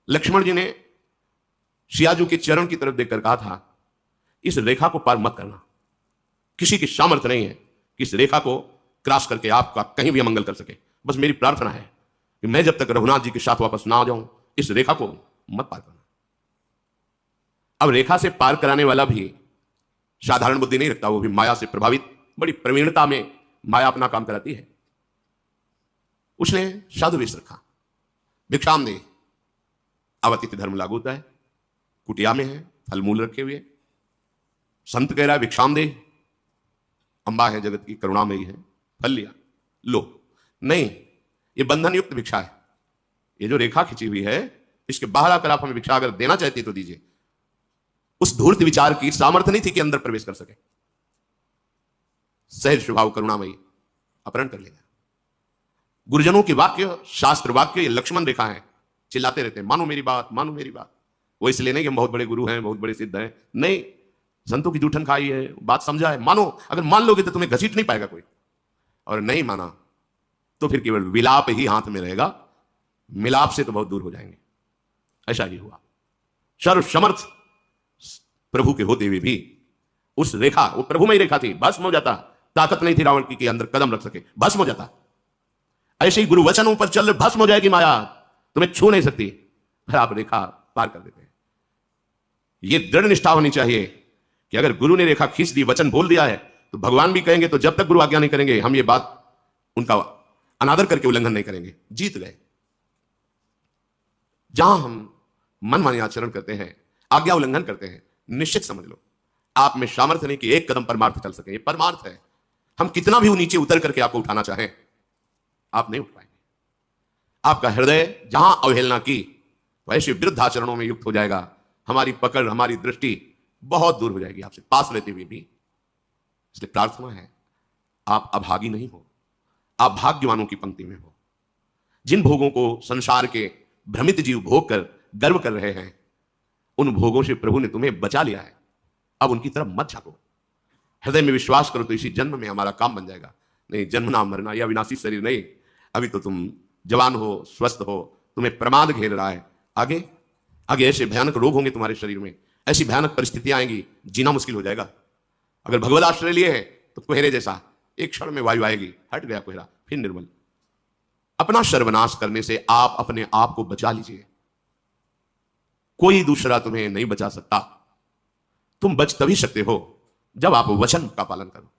लक्ष्मण जी ने सियाजू के चरण की तरफ देखकर कहा था, इस रेखा को पार मत करना। किसी की सामर्थ्य नहीं है कि इस रेखा को क्रॉस करके आपका कहीं भी अमंगल कर सके। बस मेरी प्रार्थना है कि मैं जब तक रघुनाथ जी के साथ वापस ना आ जाऊं, इस रेखा को मत पार करना। अब रेखा से पार कराने वाला भी साधारण बुद्धि नहीं रखता, वो भी माया से प्रभावित, बड़ी प्रवीणता में माया अपना काम कराती है। उसने साधु वेश रखा, भिक्षाम दे। अवतिथि धर्म लागू होता है, कुटिया में है, फल मूल रखे हुए, संत कह रहा है भिक्षाम दे, अंबा है जगत की, करुणामयी है, फल लिया, लो। नहीं, ये बंधन युक्त भिक्षा है। ये जो रेखा खिंची हुई है, इसके बाहर आकर आप हमें भिक्षा अगर देना चाहते तो दीजिए। उस धूर्त विचार की सामर्थ्य नहीं थी कि अंदर प्रवेश कर सके। सहज स्वभाव करुणामयी अपहरण कर लेगा। गुरुजनों के वाक्य, शास्त्र वाक्य, ये लक्ष्मण रेखा है, चिल्लाते रहते हैं, मानो मेरी बात, मानो मेरी बात। वो इसलिए नहीं कि हम बहुत बड़े गुरु हैं, बहुत बड़े सिद्ध हैं, नहीं, संतों की जूठन खाई है, बात समझा है, मानो। अगर मान लोगे तो तुम्हें घसीट नहीं पाएगा कोई, और नहीं माना तो फिर केवल विलाप ही हाथ में रहेगा, मिलाप से तो बहुत दूर हो जाएंगे। ऐसा ही हुआ। सर्वसमर्थ प्रभु के होते हुए भी उस रेखा, वो प्रभु में ही रेखा थी, भस्म हो जाता। ताकत नहीं थी रावण की कि अंदर कदम रख सके, भस्म हो जाता। ऐसे ही गुरु वचनों पर चल भस्म हो जाएगी माया, तुम्हें छू नहीं सकती, फिर आप रेखा पार कर देते हैं। यह दृढ़ निष्ठा होनी चाहिए कि अगर गुरु ने रेखा खींच दी, वचन बोल दिया है, तो भगवान भी कहेंगे तो जब तक गुरु आज्ञा नहीं करेंगे हम ये बात उनका अनादर करके उल्लंघन नहीं करेंगे। जीत गए। जहां हम मनमानी आचरण करते हैं, आज्ञा उल्लंघन करते हैं, निश्चित समझ लो आप में सामर्थ्य नहीं कि एक कदम परमार्थ चल सके। ये परमार्थ है। हम कितना भी नीचे उतर करके आपको उठाना चाहें, आप नहीं उठ पाएंगे। आपका हृदय जहां अवहेलना की, वैसे विरुद्ध आचरणों में युक्त हो जाएगा। हमारी पकड़, हमारी दृष्टि बहुत दूर हो जाएगी आपसे, पास रहते हुए भी। इसलिए प्रार्थना है, आप अभागी नहीं हो, आप भाग्यवानों की पंक्ति में हो। जिन भोगों को संसार के भ्रमित जीव भोग कर गर्व कर रहे हैं, उन भोगों से प्रभु ने तुम्हें बचा लिया है। अब उनकी तरफ मत झांको। हृदय में विश्वास करो तो इसी जन्म में हमारा काम बन जाएगा। नहीं, जन्मना मरना या विनाशी शरीर नहीं। अभी तो तुम जवान हो, स्वस्थ हो, तुम्हें प्रमाद घेर रहा है। आगे आगे ऐसे भयानक रोग होंगे तुम्हारे शरीर में, ऐसी भयानक परिस्थितियां आएंगी, जीना मुश्किल हो जाएगा। अगर भगवत आश्रय लिए है तो कोहरे जैसा एक क्षण में वायु आएगी, हट गया कोहरा, फिर निर्मल। अपना सर्वनाश करने से आप अपने आप को बचा लीजिए। कोई दूसरा तुम्हें नहीं बचा सकता। तुम बच तभी सकते हो जब आप वचन का पालन करो।